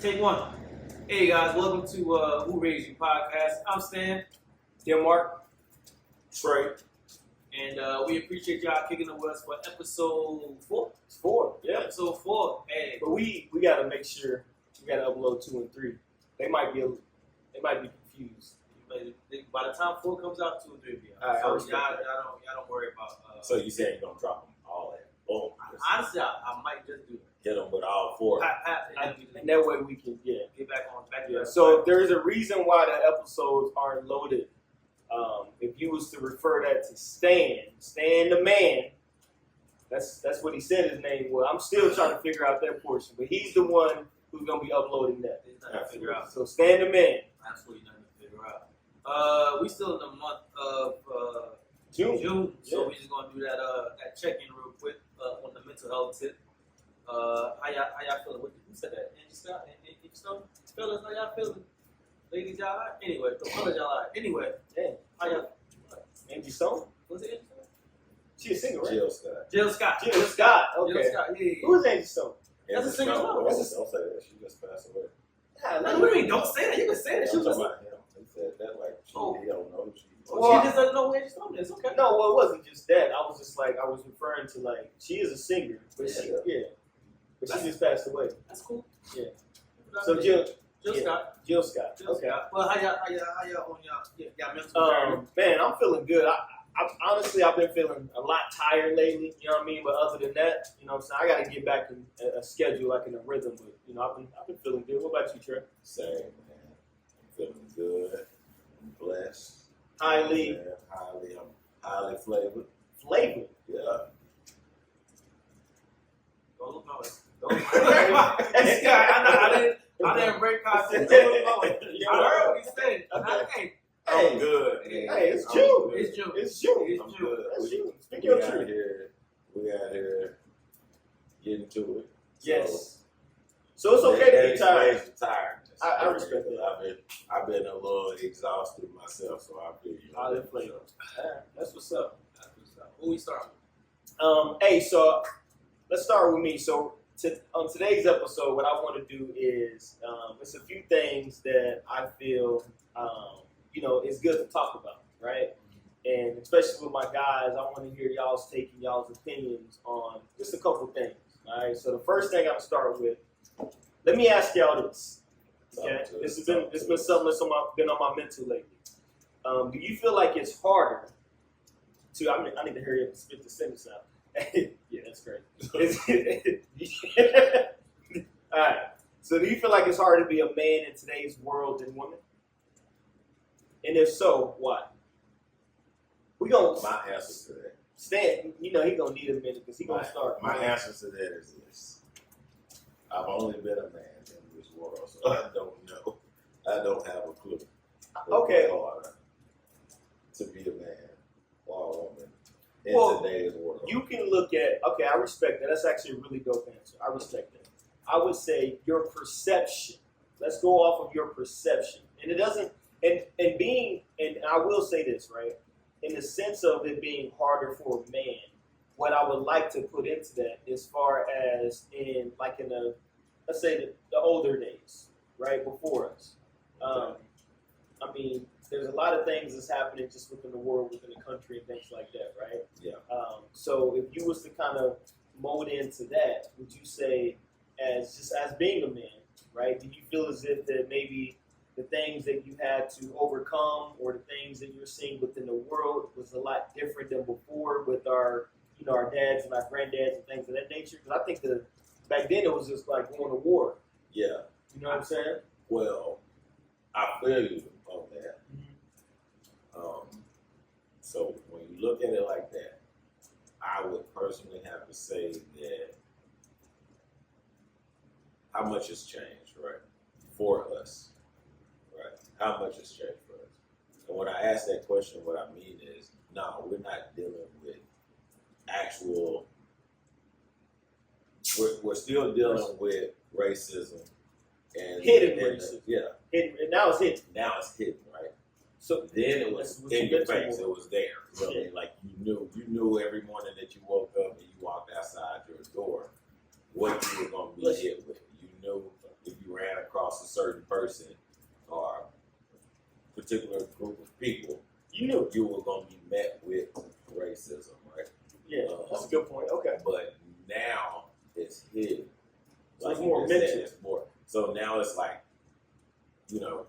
Take one. Hey guys, welcome to Who Raised You podcast. I'm Stan. Yeah, Mark. Trey. And we appreciate y'all kicking it with us for episode 4. It's 4. Yeah. Episode 4. Hey. But we gotta make sure we gotta upload 2 and 3. They might be confused. By the time 4 comes out, 2 and 3 will be out. All right, So y'all don't worry about. So you saying you're gonna drop them all at boom? Honestly, I might just do it. Hit them with all 4. And that way we can get back on. Yeah. So if there's a reason why the episodes aren't loaded, if you was to refer that to Stan the man, that's what he said his name was. I'm still trying to figure out that portion, but he's the one who's gonna be uploading that. There's nothing to figure out. So Stan the man. Absolutely nothing to figure out. We still in the month of June, so we just gonna do that check-in real quick on the mental health tip. How y'all feeling? Who said that? Angie Scott? Angie Stone? Fellas, how y'all feeling? Ladies, y'all alright? Anyway, the fellas, y'all alright. Anyway, Damn. how y'all? Angie Stone? Was it Angie Stone? She a singer, right? Jill Scott. Jill Scott. Jill Scott. Okay. Jill Scott. Yeah. Who is Angie Stone? That's a singer as well. Don't say that. She just passed away. What do you mean? Don't say that. You can say that. She was. I'm talking about him. He said that like she don't know. She just doesn't know who Angie Stone is. Okay. No, well, it wasn't just that. I was just like, I was referring to like, she is a singer, but she just passed away. That's cool. Yeah. So Jill Scott. Jill Scott. Jill Okay. Scott. Well, how y'all on y'all mental journey? Man, I'm feeling good. I honestly, I've been feeling a lot tired lately. You know what I mean? But other than that, you know what I'm saying? I got to get back in a schedule, like in a rhythm. But you know, I've been feeling good. What about you, Trey? Same, man. I'm feeling good. I'm blessed. Highly. I'm highly flavored. Flavored. Yeah. Don't look my way. I didn't break concept. Don't look my way. I heard what he said. Okay. I'm good. Hey, it's June. It's June. It's June. I'm good. That's June. Speak We your out truth. here getting to it. Yes. So it's okay to be tired. Tired. I respect that. I've been a little exhausted myself, so I feel you. Highly flavored. That's what's up. Who we start with? Hey, so let's start with me. So on today's episode, what I want to do is it's a few things that I feel is good to talk about, right? And especially with my guys, I want to hear y'all's take and y'all's opinions on just a couple things. All right. So the first thing I'm gonna start with, let me ask y'all this. Okay, it's been something that's been on my mental lately. Do you feel like it's harder to? I need to hurry up and spit the sentence out. Yeah, that's great. All right. So, do you feel like it's harder to be a man in today's world than women? And if so, why? We gonna my answer to that. Stan, he gonna need a minute because he gonna start. My answer to that is this: I've only been a man in this world, so I don't know. I don't have a clue. Okay. It's harder to be a man or a woman in today's world. You can look at, okay, I respect that. That's actually a really dope answer. I respect that. I would say your perception. Let's go off of your perception. And it doesn't, and I will say this, right? In the sense of it being harder for a man, what I would like to put into that as far as let's say the older days, right, before us. I mean, there's a lot of things that's happening just within the world, within the country, and things like that, right? Yeah. So if you was to kind of mold into that, would you say, as being a man, right? Do you feel as if that maybe the things that you had to overcome, or the things that you're seeing within the world, was a lot different than before with our dads and our granddads and things of that nature? Because I think back then it was just like going to war. Yeah. You know what I'm saying? Well, I feel you on that. So when you look at it like that, I would personally have to say that how much has changed, right, for us, right? How much has changed for us? And when I ask that question, what I mean is, no, we're not dealing with actual. We're still dealing with racism and hidden racism. Yeah, Hidden, and now it's hidden. now it's hidden, right? So Then it was in your face. It was there. Really. Like you knew every morning that you woke up and you walked outside your door what you were going to be hit with. You knew if you ran across a certain person or a particular group of people, you knew you were going to be met with racism, right? Yeah, that's a good point. Okay. But now it's hidden. So it's more mentioned. It's more. So now it's like, you know,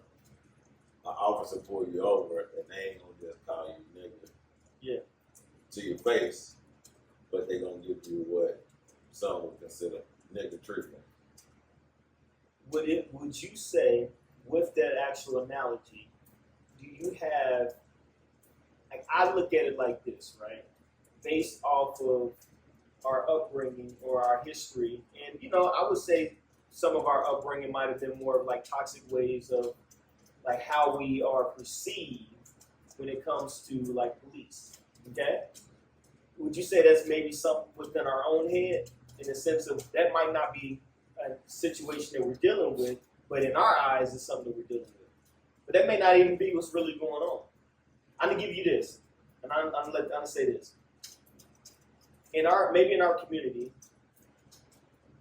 an officer pull you over and they ain't gonna just call you nigga. Yeah. To your face, but they gonna give you what some would consider nigga treatment. Would you say, with that actual analogy, do you have, like, I look at it like this, right? Based off of our upbringing or our history, and I would say some of our upbringing might have been more of like toxic ways of like how we are perceived when it comes to like police. Okay, would you say that's maybe something within our own head, in the sense of that might not be a situation that we're dealing with, but in our eyes, it's something that we're dealing with. But that may not even be what's really going on. I'm gonna give you this, and I'm gonna say this. Maybe in our community,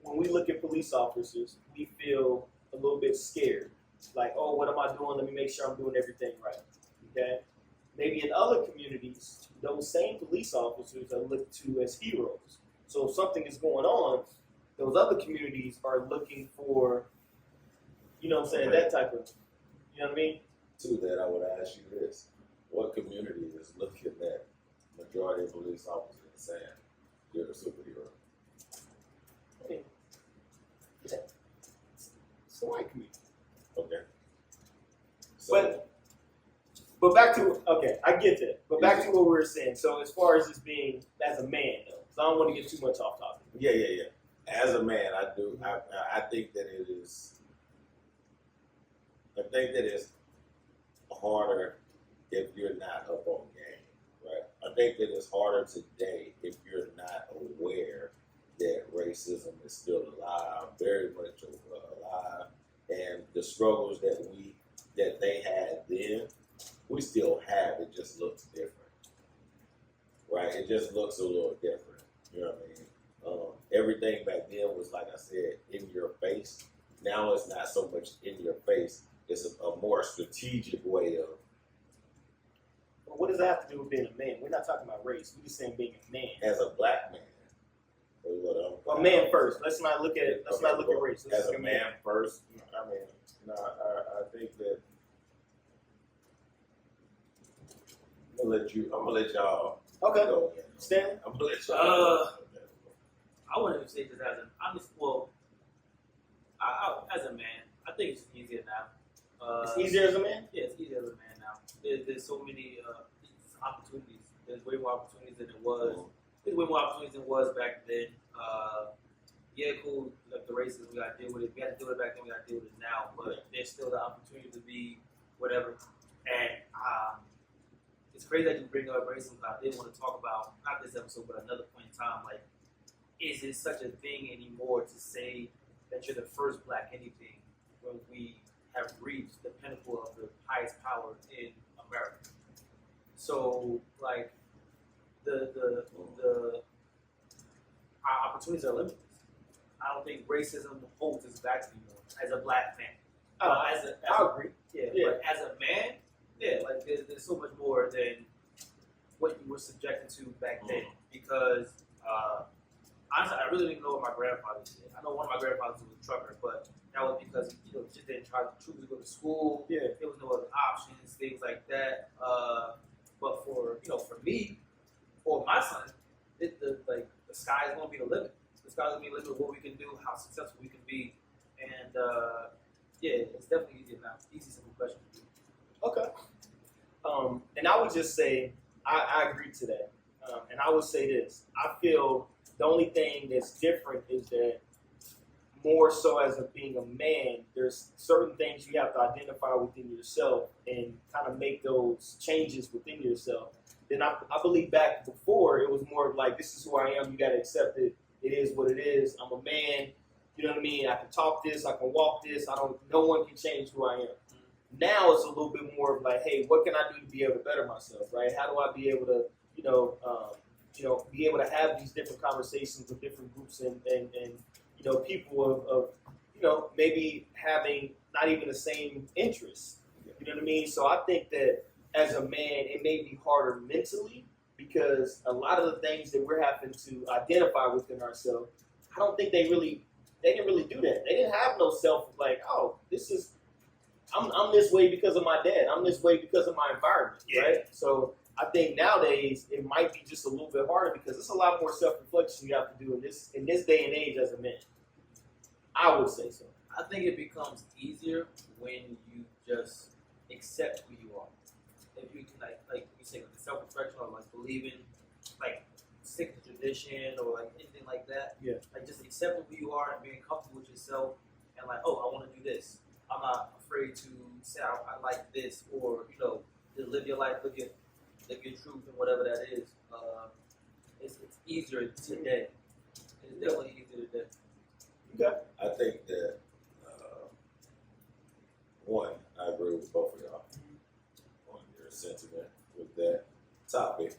when we look at police officers, we feel a little bit scared. Like, oh, what am I doing? Let me make sure I'm doing everything right. Okay? Maybe in other communities, those same police officers are looked to as heroes. So if something is going on, those other communities are looking for, that type of, you know what I mean? To that, I would ask you this. What community is looking at majority of police officers and saying, you're a superhero? I mean, yeah. It's the white community. Okay. So, but back to, I get that. But back to what we were saying. So as far as this being as a man, though, so I don't want to get too much off topic. Yeah. As a man, I do. I think that it is. I think that it's harder if you're not up on game, right? I think that it's harder today if you're not aware that racism is still alive, very much alive, and the struggles that they had then, we still have. It just looks different, right? It just looks a little different. You know what I mean? Everything back then was, like I said, in your face. Now it's not so much in your face. It's a more strategic way of. But what does that have to do with being a man? We're not talking about race. We're just saying being a man. As a black man. Well, man first. Let's not look at it. Let's not look at race. As a man first, I mean, I think that I'm gonna let y'all okay. go. Stan? I'm gonna let y'all I wouldn't even say this as a man, I think it's easier now. It's easier as a man? Yeah, it's easier as a man now. There's so many opportunities. There's way more opportunities than it was. There's way more opportunities than it was back then. Cool. Like the racism, we got to deal with it. We had to deal with it back then. We got to deal with it now. But there's still the opportunity to be whatever. And it's crazy that you bring up racism. I did want to talk about, not this episode, but another point in time. Like, is it such a thing anymore to say that you're the first black anything when we have reached the pinnacle of the highest power in America? So, like, our opportunities are limited. I don't think racism holds us back anymore as a black man. I agree. Yeah, but as a man, like there's so much more than what you were subjected to back then. Because honestly, I really didn't know what my grandfather did. I know one of my grandfathers was a trucker, but that was because just didn't choose to go to school. Yeah, there was no other options, things like that. But for me or my son, the sky is gonna be the limit. The sky is gonna be the limit of what we can do, how successful we can be, and it's definitely easier now. Easy, simple question. Okay. And I would just say I agree to that. And I would say this: I feel the only thing that's different is that more so as being a man, there's certain things you have to identify within yourself and kind of make those changes within yourself. Then I believe back before, it was more of like, this is who I am, you got to accept it. It is what it is. I'm a man. You know what I mean? I can talk this, I can walk this. No one can change who I am. Now it's a little bit more of like, hey, what can I do to be able to better myself, right? How do I be able to, be able to have these different conversations with different groups and people of maybe having not even the same interests. You know what I mean? So I think that as a man, it may be harder mentally because a lot of the things that we're having to identify within ourselves, I don't think they didn't really do that. They didn't have no self like, oh, I'm this way because of my dad. I'm this way because of my environment, right? So I think nowadays it might be just a little bit harder because it's a lot more self-reflection you have to do in this day and age as a man. I would say so. I think it becomes easier when you just accept who you are. If you can like you say, like self-reflection or like believing, like stick to tradition or like anything like that. Yeah. Like just accepting who you are and being comfortable with yourself and like, oh, I want to do this. I'm not afraid to say I like this or just live your life, live your truth and whatever that is. It's easier today. It's definitely easier today. Okay. I think that one, I agree with both of y'all on your sentiment with that topic.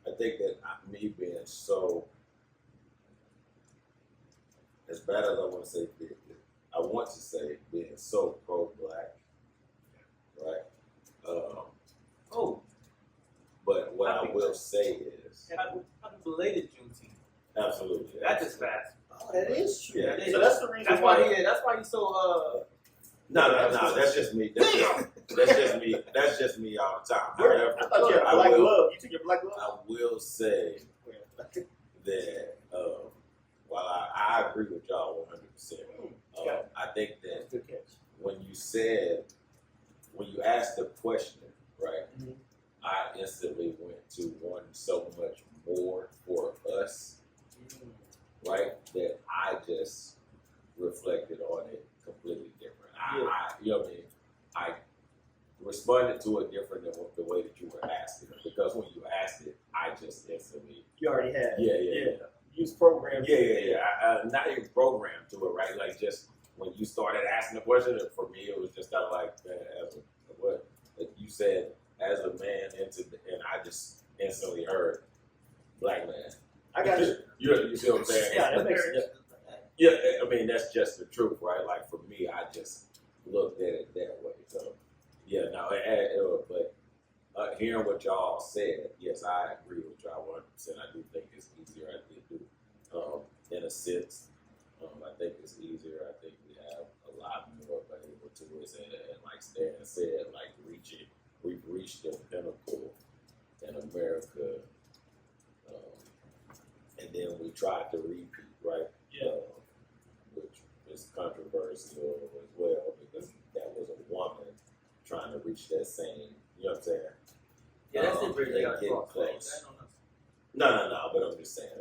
I think that me being so, as bad as I want to say, being so pro-black, right? But what I will say is, Happy belated Juneteenth. absolutely, That just fast. Oh, that is true. Yeah. So that's the reason That's why he's so No. That's just me. That's just me all the time. However, I thought you had a black glove. You took your black glove? I will say that while I agree with y'all 100%, Okay. I think that Good catch. when you asked the question, right, Mhm. I instantly went to wanting so much more for us, right, that I just reflected on it completely different. You know what I mean? I responded to it different than the way that you were asking it, because when you asked it, I just instantly, You already had. yeah. Use programs. Yeah. I not even programmed to it, right? Like just when you started asking the question, for me, it was just kind of like, what like you said as a man, and I just instantly heard black man. I got you. You see what I'm saying? Yeah, that makes sense. Yeah, I mean that's just the truth, right? Like for me, I just looked at it that way. So yeah, no, but hearing what y'all said, yes, I agree with y'all 100%. I do think it's easier. I do, in a sense. I think it's easier. I think we have a lot more available to us, and like Stan said, like we've reached the pinnacle in America, and then we tried to repeat, right? Yeah. Which is controversial as well because that was a woman trying to reach that same, you know what I'm saying? Yeah, that's the bridge they got get crossed. close. No, but I'm just saying,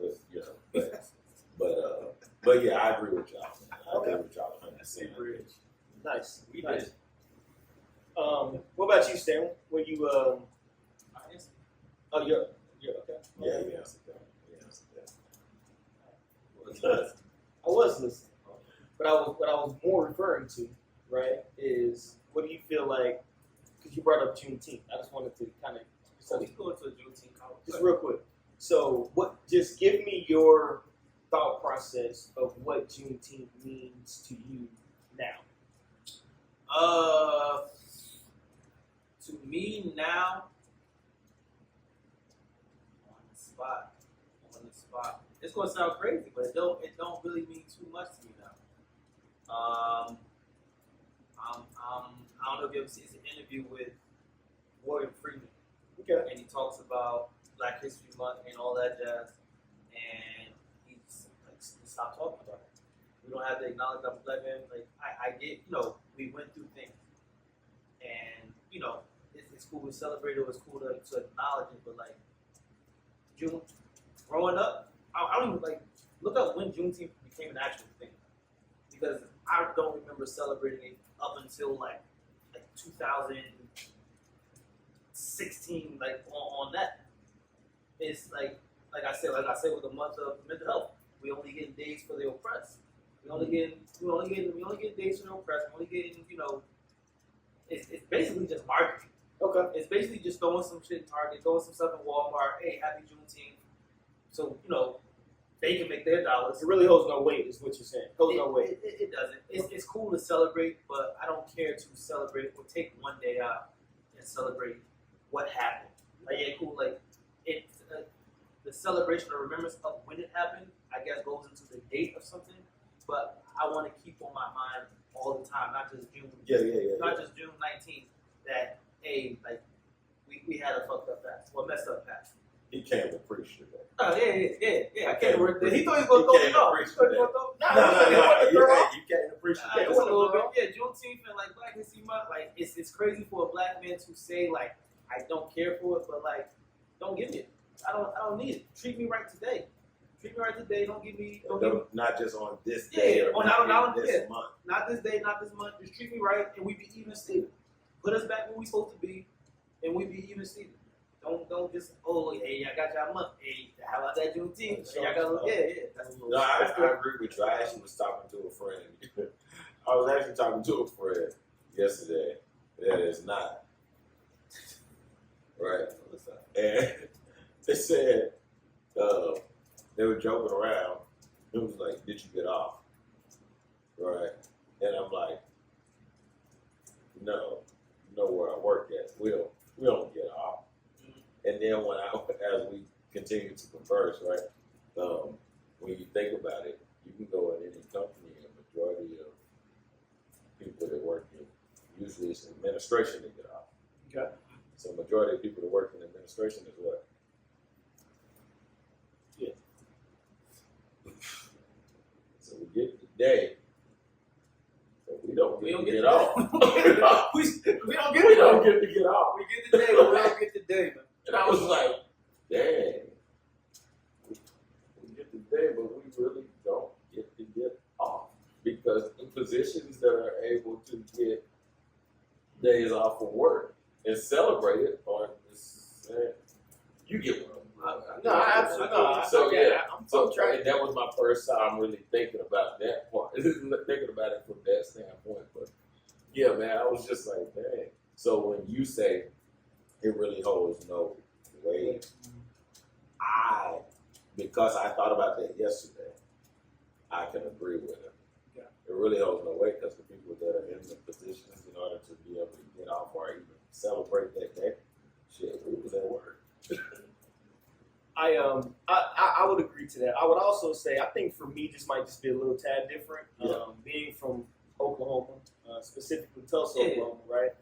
but yeah, I agree with y'all. Man. I agree with y'all 100%. Bridge. Nice. We Nice. did. What about you, Stan? When you oh, you're okay. Yeah, he answered that. I was listening, but what I was more referring to, right, is what do you feel like? Because you brought up Juneteenth, I just wanted to kind of So we go to a Juneteenth college. just real quick. So, just give me your thought process of what Juneteenth means to you now. To me now, on the spot. It's gonna sound crazy, but it don't really mean too much to me now. I don't know if you ever seen an interview with Morgan Freeman, Okay. and he talks about Black History Month and all that jazz, and he's like, stop talking about it. We don't have to acknowledge that I'm Black man. Like I get, we went through things, and it's cool to celebrate it. It's cool to acknowledge it, but like June, growing up, I don't even look up when Juneteenth became an actual thing, because I don't remember celebrating it up until like 2016, on that. It's like I said with the month of mental health, we only get days for the oppressed. We only get days for the oppressed. We only getting, it's basically just marketing. Okay. It's basically just throwing some shit in Target, throwing some stuff in Walmart. Hey, happy Juneteenth. So they can make their dollars. It really holds no weight, is what you're saying. Holds no weight. It doesn't. It's cool to celebrate, but I don't care to celebrate or take one day out and celebrate what happened. Like, yeah, cool. Like, the celebration or remembrance of when it happened, I guess, goes into the date of something. But I want to keep on my mind all the time, not just June. Not just June 19th. That like we had a fucked up past, well, messed up past. He came to preach today. Oh yeah. I came to work. He thought he was gonna throw me off. You came to preach today. Just a little bit. Yeah, Juneteenth and like Black History Month, like it's crazy for a black man to say like I don't care for it, but like don't give me it. I don't need it. Treat me right today. Treat me right today. Don't give me. Not just on this day. Yeah, not this month. Not this day, not this month. Just treat me right, and we be even Steven. Put us back where we supposed to be, and we be even Steven. Don't just hey, I got y'all month. Hey, how about that Juneteenth? Y'all got That's a little. No, I agree with you. I actually was talking to a friend. I was actually talking to a friend yesterday that is not right, and they said they were joking around. It was like, "Did you get off?" Right, and I'm like, "No, you know where I work at. We don't get off." And then as we continue to converse, right, when you think about it, you can go in any company and majority of people that work in, usually it's administration that get off. Okay. So majority of people that work in administration is what? Yeah. So we get the day, but we don't get it off. We don't get to get off. We get the day, but we don't get the day, man. And I was like, dang, we get the day, but we really don't get to get off. Because the positions that are able to get days off from work and celebrate it are you get one. No, absolutely. So yeah, I'm trying. that was my first time really thinking about that part, thinking about it from that standpoint. But yeah, man, I was just like, dang. So when you say it really holds no weight, because I thought about that yesterday, I can agree with it. Yeah. It really holds no weight because the people that are in the positions in order to be able to get off or even celebrate that day, shit, we was at work. I would agree to that. I would also say I think for me this might just be a little tad different. Yeah. Being from Oklahoma, specifically Tulsa, Oklahoma, right?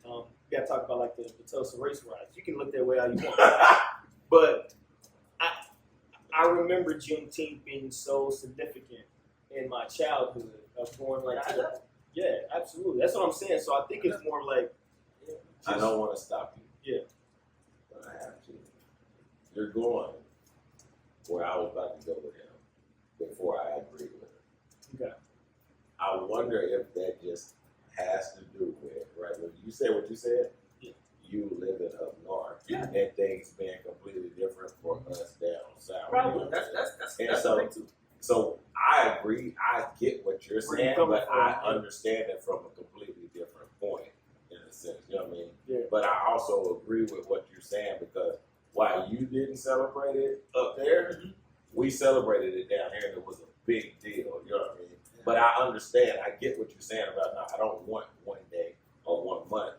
You gotta talk about like the Tulsa race riots. You can look that way all you want, but I remember Juneteenth being so significant in my childhood of going like, yeah, absolutely. That's what I'm saying. So I think it's more like, I don't want to stop you. Yeah. But I have to. You're going where I was about to go with him before I agreed with him. Okay. I wonder if that just has to do with, right, when you said what you said, you living up north, and things being completely different for us down south. Probably. That's the thing too. So I agree. I get what you're saying, but I understand it from a completely different point, in a sense. You know what I mean? Yeah. But I also agree with what you're saying because while you didn't celebrate it up there, we celebrated it down here, and it was a big deal. You know what I mean? Yeah. But I understand. I get what you're saying about now. I don't want one day or 1 month.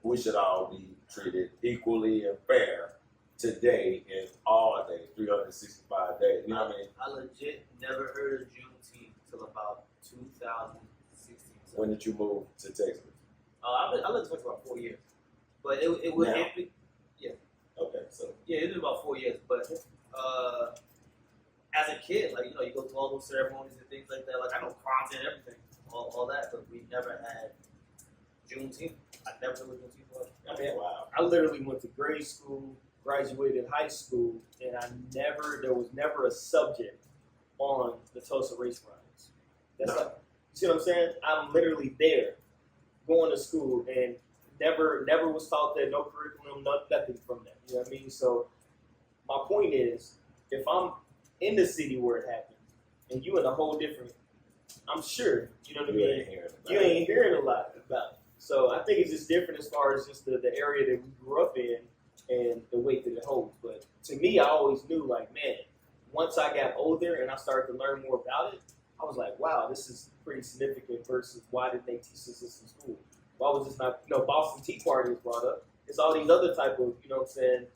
We should all be treated equally and fair today and all days, 365 days. You know what I mean? I legit never heard of Juneteenth until about 2016. When did you move to Texas? I lived in Texas for about 4 years, but it was Okay, so it's been about 4 years. But as a kid, like you go through all those ceremonies and things like that. Like I know Kwanzaa and everything, all that, but we never had Juneteenth. I never knew what Juneteenth was. I mean, wow. I literally went to grade school, graduated high school, and there was never a subject on the Tulsa race riots. That's like, you see what I'm saying? I'm literally there, going to school, and never was taught that, no curriculum, nothing from that. You know what I mean? So my point is, if I'm in the city where it happened, and you in a whole different, I'm sure, you know what I mean? You ain't hearing a lot about it. So I think it's just different as far as just the area that we grew up in and the weight that it holds. But to me, I always knew, like, man, once I got older and I started to learn more about it, I was like, wow, this is pretty significant versus why did they teach us this in school? Why was this not, Boston Tea Party was brought up. It's all these other type of, you know what I'm saying,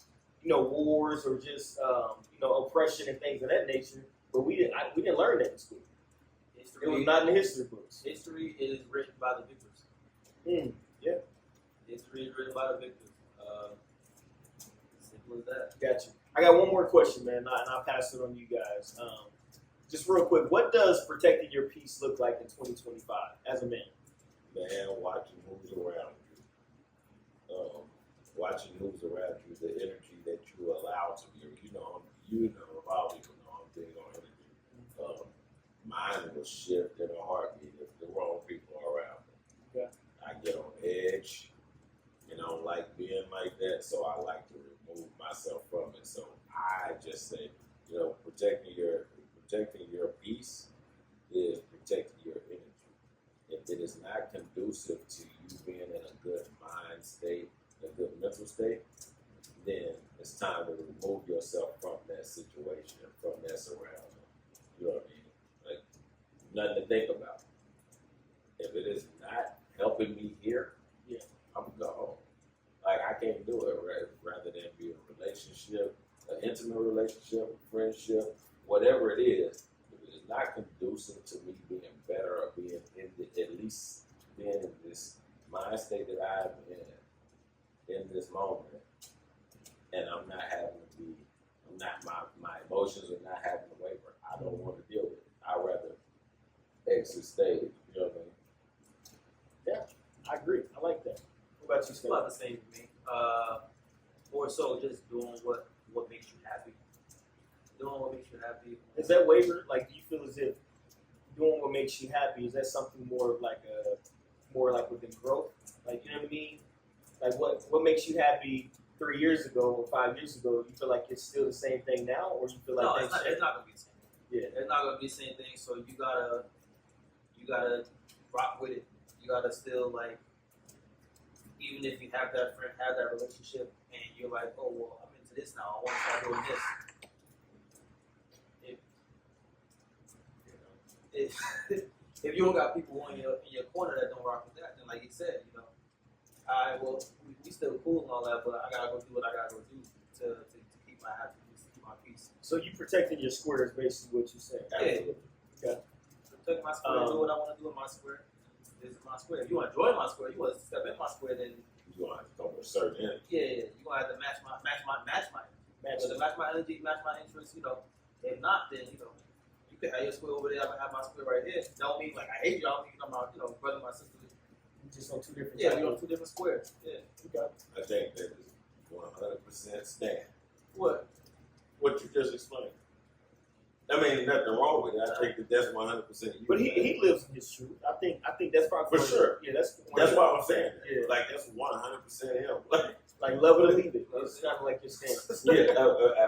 wars or just, oppression and things of that nature. But we didn't learn that in school. It was not in the history books. History is written by the victors. Yeah. History is written by the victors. Simple as that. Gotcha. I got one more question, man, and I'll pass it on to you guys. Just real quick, what does protecting your peace look like in 2025 as a man? Man, watching who's around you. Watching who's around you, the energy that you allow to be. A lot of people know I'm big on energy. Mine will shift in a heartbeat if the wrong people are around me. Yeah. I get on edge, and I don't like being like that, so I like to remove myself from it. So I just say, protecting your peace is protecting your energy. If it is not conducive to you being in a good mind state, a good mental state, then it's time to remove yourself from that situation, from that surrounding. You know what I mean? Like, nothing to think about. If it is not helping me here, I'm gonna go home. Like, I can't do it, right? Rather than be a relationship, an intimate relationship, friendship, whatever it is, if it is not conducive to me being better or being at least being in this mind state that I'm in this moment, and I'm not my emotions are not having to waver. I don't want to deal with it. I'd rather exit stage. You know what I mean? Yeah, I agree. I like that. What about you, It's Scott? about the same to me. More so just doing what makes you happy. Doing what makes you happy. Is that waiver? Like, do you feel as if doing what makes you happy, is that something more like within growth? Like, you know what I mean? Like, what makes you happy 3 years ago or 5 years ago? You feel like it's still the same thing now, or you feel like No, things it's not gonna be the same thing. Yeah. It's not gonna be the same thing. So you gotta rock with it. You gotta still, like, even if you have that friend, have that relationship, and you're like, oh well, I'm into this now. I want to start doing this. If you don't got people in your corner that don't rock with that, then like you said, we still cool and all that, but I gotta go do what I gotta go do to keep my happiness, to keep my peace. So you protecting your square is basically what you're saying. Yeah. Okay. Protect my square, do what I want to do in my square. This is my square. If you want to join my square, you want to step in my square, then You're gonna have to come with a certain energy. yeah, you're gonna have to match my whether match my energy, match my interests. If not, then you can have your square over there. I can have my square right here. Don't mean like I hate you. I don't mean I'm my brother, my sister. Just on two different Yeah, we on two different squares. Yeah. Okay. I think that is 100% stand. What? What you just explained. I mean, nothing wrong with it. I think that that's 100% you. But he lives in his truth. I think that's probably For sure. Yeah, that's why I'm saying that. Yeah. Like, that's 100% him. like love it or leave it. It's kind of like your stance. Yeah,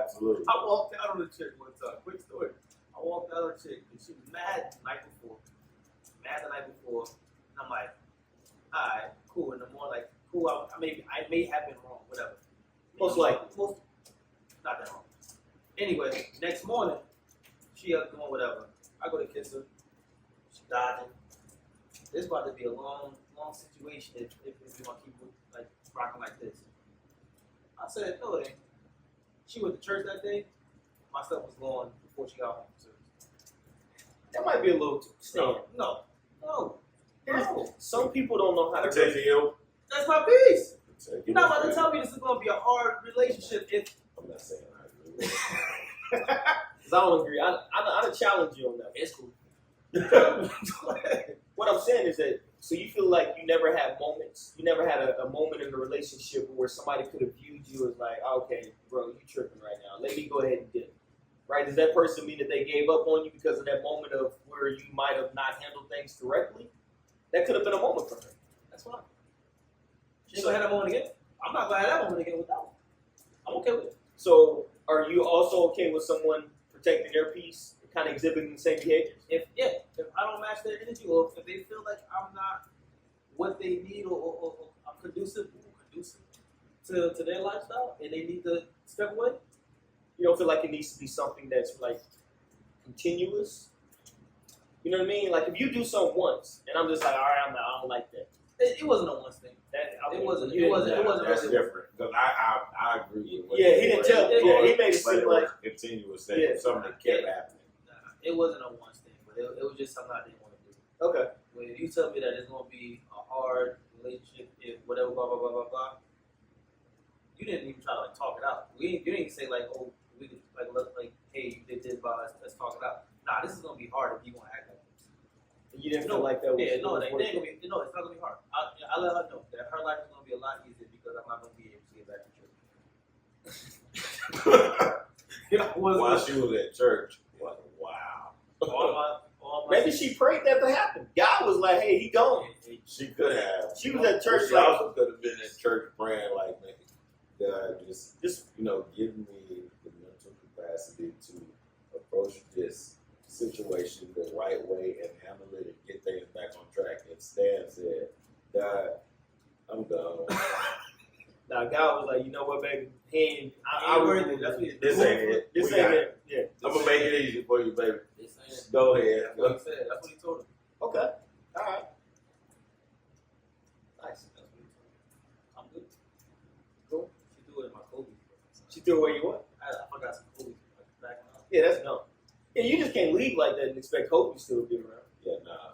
absolutely. I walked out on a chick one time. Quick story. I walked out on a chick and she was mad the night before. And I'm like, alright, cool. In the morning, like, cool. I may have been wrong, whatever. Most likely. Not that wrong. Anyway, next morning, she up doing whatever. I go to kiss her. She dodging. This about to be a long situation if you want to keep like rocking like this. I said, no, it ain't. She went to church that day. My stuff was gone before she got home from service. That might be a little stand. No. Some people don't know how to Take you. That's my piece. You're You're not about to tell me this is going to be a hard relationship if. I'm not saying I agree. Because I don't agree. I challenge you on that. It's cool. What I'm saying is that, so you feel like you never had moments, you never had a moment in the relationship where somebody could have viewed you as like, okay, bro, you tripping right now. Let me go ahead and dip. Right? Does that person mean that they gave up on you because of that moment of where you might have not handled things correctly? That could have been a moment for her. That's fine. She ain't going to have that moment again. I'm not going to have that moment again with that one. I'm okay with it. So are you also okay with someone protecting their peace, kind of exhibiting the same behaviors? If I don't match their energy, or if they feel like I'm not what they need, or I'm conducive to their lifestyle, and they need to step away, You don't feel like it needs to be something that's like continuous. You know what I mean? Like if you do something once, and I'm just like, all right, I don't like that. It wasn't a once thing. It wasn't That's really different. Because I agree with what Yeah, he didn't tell. Yeah, he made it but seem it like was continuous thing. Something that kept happening. It wasn't a once thing, but it was just something I didn't want to do. okay. When you tell me that it's gonna be a hard relationship, if whatever, blah blah blah blah blah, you didn't even try to like talk it out. You didn't say like, oh, we could like look like, hey, you did this, but let's talk it out. Nah, this is gonna be hard if you want to act like this. You didn't feel like that was. Yeah, no, it ain't gonna be. No, it's not gonna be hard. I let her know that her life is gonna be a lot easier because I'm not gonna be able to get back to church. While she was at church, like, wow. All my Maybe she prayed that to happen. God was like, hey, he gone. She could have. She was at church She like, also could have been in church praying like, man, God, just give me the mental capacity to approach this situation the right way and handle it and get things back on track. And Stan said, God, I'm gone. now God was like, you know what, baby? I worried that that's what he This ain't it. This We ain't got it. Yeah. I'm gonna make it easy for you, baby. This ain't Go ahead. That's what he said. That's what he told him. Okay. All right. Nice. That's what he told him. I'm good. Cool. She threw it in my Kobe. She threw away your what? I forgot some Kobe back when I was. Yeah, that's dumb. Yeah, you just can't leave like that and expect Kobe still to be around. Yeah, nah.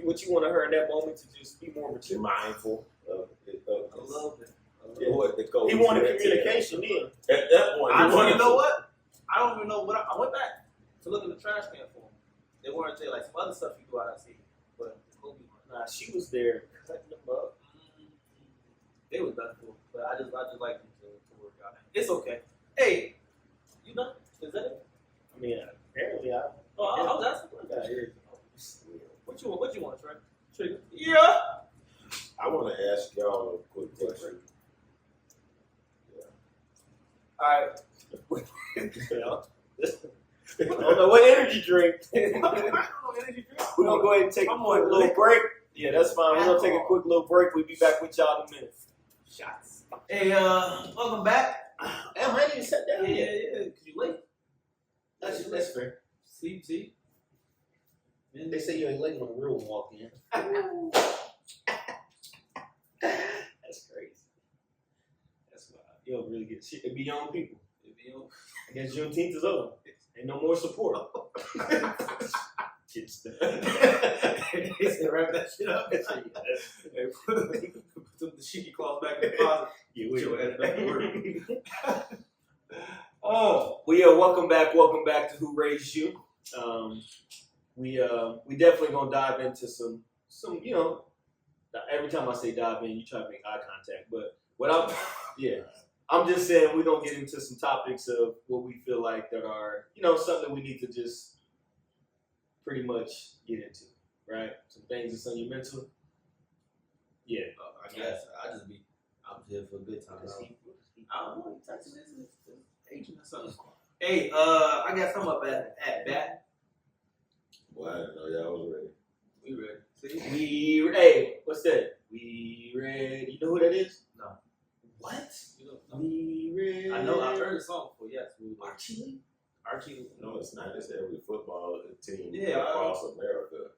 What you want her in that moment to just be more Be mature. mindful of A little bit. what the coach He wanted said to communication him. then. At that point, I he don't wanted even know to- what. I don't even know what. I went back to look in the trash can for him. They weren't there like some other stuff you do out of see, but Kobe. Nah, she was there cutting them up. They was done for, but I just like them to work out. It's okay. Hey, you done? Is that it? I mean, apparently I. Oh, I was asking. Yeah, here. What you want, Trey? Trigger? Yeah. I want to ask y'all a quick question. All right. I don't know what energy drink. We're gonna go ahead and take a quick little break. Yeah, that's fine. We're gonna take a quick little break. We'll be back with y'all in a minute. Shots. Hey, welcome back. Damn, I didn't even sit down Yeah, yet. cause you late. That's fair. See. They say you ain't late when the real one walk in. That's crazy. That's wild. You don't really get shit. It be young people. I guess Juneteenth is over. Ain't no more support. Shit stuff. They said wrap that shit up. Hey, put the sheeky cloth back in the closet. Yeah, Put your head back to work. Well, yeah, welcome back to Who Raised You. We definitely gonna dive into some every time I say dive in, you try to make eye contact, but I'm just saying we're gonna get into some topics of what we feel like that are, something we need to just pretty much get into, right? Some things that's on your mental. Yeah. I guess I'm here for a good time. I don't know. Texas is aging or something. Hey, I got some up at bat. Well, I didn't know y'all was ready. We ready. See? Hey, what's that? We ready. You know who that is? No. What? You don't know. We ready. I know. I've heard the song before. Yes. Archie. No, it's not. It's every football team Yeah, across America.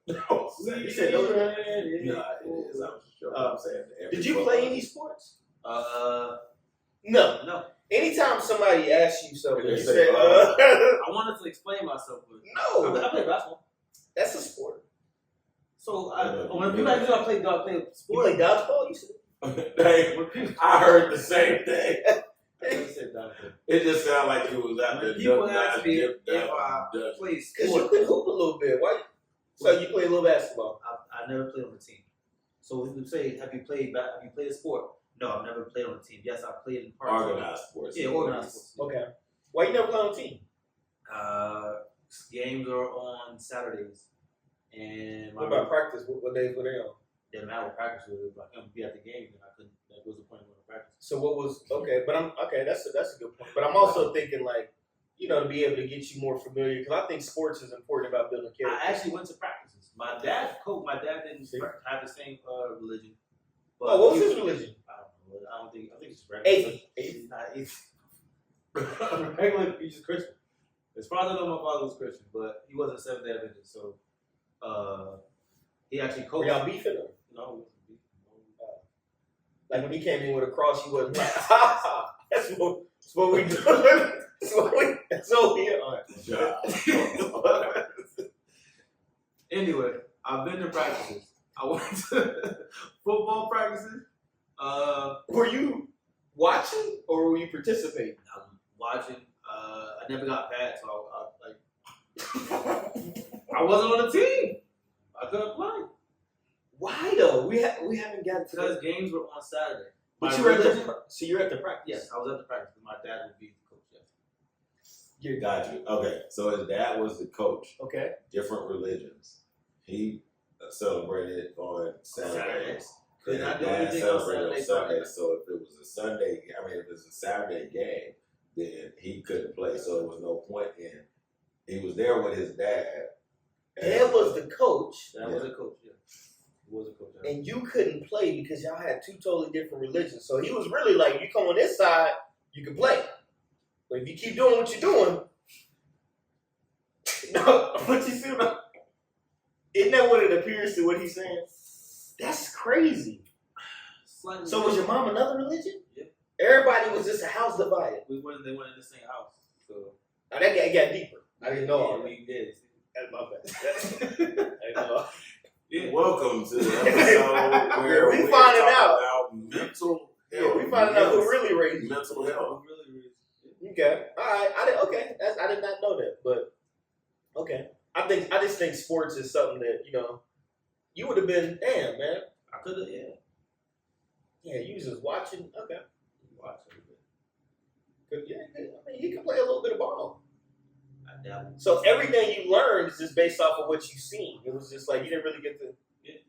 You said no. No, it is. I'm sure. I'm saying every Did you football- play any sports? No. No. Anytime somebody asks you something, They you say, say, I wanted to explain myself, but no. I play basketball. That's a sport. So when people ask me, I play You sport. play dodgeball? You said? Dang, I heard the same thing. I said dodgeball. It just sounded like it was out there. When people jumping ask out, me dip, if down, I dust. play Because you sport, can hoop a little bit. Why? So you play a little basketball. I never played on the team. So we would say, have you played a sport? No, I've never played on the team. Yes, I played in parts. Organized sports. Yeah, organized sports. Okay. Why you never play on a team? Games are on Saturdays, and What about practice? What days were they on? didn't matter what practice was. If I couldn't be at the game, then I couldn't. That was the point of going to practice. So what was okay? But that's a good point. But I'm also thinking like, to be able to get you more familiar because I think sports is important about building character. I actually went to practices. My dad didn't have the same religion. But what was his religion? I don't know. I think it's regular. Atheist. Regular, he's just Christian. As far as I know, my father was Christian, but he wasn't Seventh Day Adventist, so he actually coached. Were y'all beefing or? No, he wasn't beefing. Like when he came in with a cross, he wasn't like, that's what we do. That's what we Anyway, I've been to practices. I went to football practices. Were you watching or were you participating? I'm watching. I never got bad, so I wasn't on the team. I couldn't play. Why though? We haven't gotten to because games were on Saturday. But you were so you're at the practice. Yes, I was at the practice. My dad would be the coach. You got you. Okay, so his dad was the coach. Okay. Different religions. He celebrated on Saturdays. Could not do anything on Saturday. So if it was a Sunday, if it was a Saturday game, then he couldn't play. So there was no point in. He was there with his dad. Dad was the coach. That was a coach. Yeah, he was a coach. Yeah. And you couldn't play because y'all had two totally different religions. So he was really like, you come on this side, you can play. But if you keep doing what you're doing, no, what you see about? Isn't that what it appears to what he's saying? That's crazy. Slightly so was your mom another religion? Yeah. Everybody was just a house divided. They went in the same house. So now that got deeper. I didn't know. Yeah, we did. That's my bad. I didn't know. Yeah. Welcome to the episode where we finding out about mental health. Yeah, we finding out who really raised you. Mental health. Who really raised you. Okay. All right. I did not know that, but okay. I just think sports is something that, you would have been, damn, man. I could have, yeah. Yeah, you was just watching. Okay. Watching. Yeah, I mean, he can play a little bit of ball. I doubt it. So everything you learned is just based off of what you've seen. It was just like, you didn't really get to. Yeah.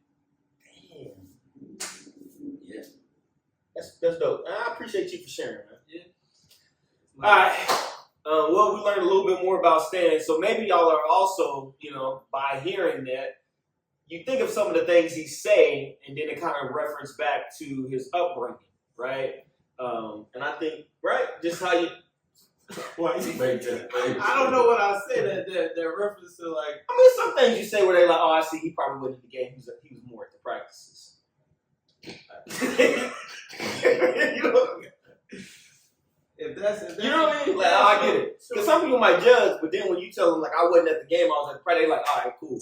Damn. Yeah. That's dope. I appreciate you for sharing, man. Yeah. All right. Well, we learned a little bit more about Stan, so maybe y'all are also, by hearing that, you think of some of the things he's saying, and then it kind of reference back to his upbringing, right? And I think, right, just how you. Why you make that face? I don't know what I said. That reference to like. I mean, some things you say where they're like, "Oh, I see. He probably wasn't at the game. He was more at the practices." If that's you know what I mean? Like, I get it. Because some people might judge, but then when you tell them, like, I wasn't at the game, I was at the practice, they're like, all right, cool. I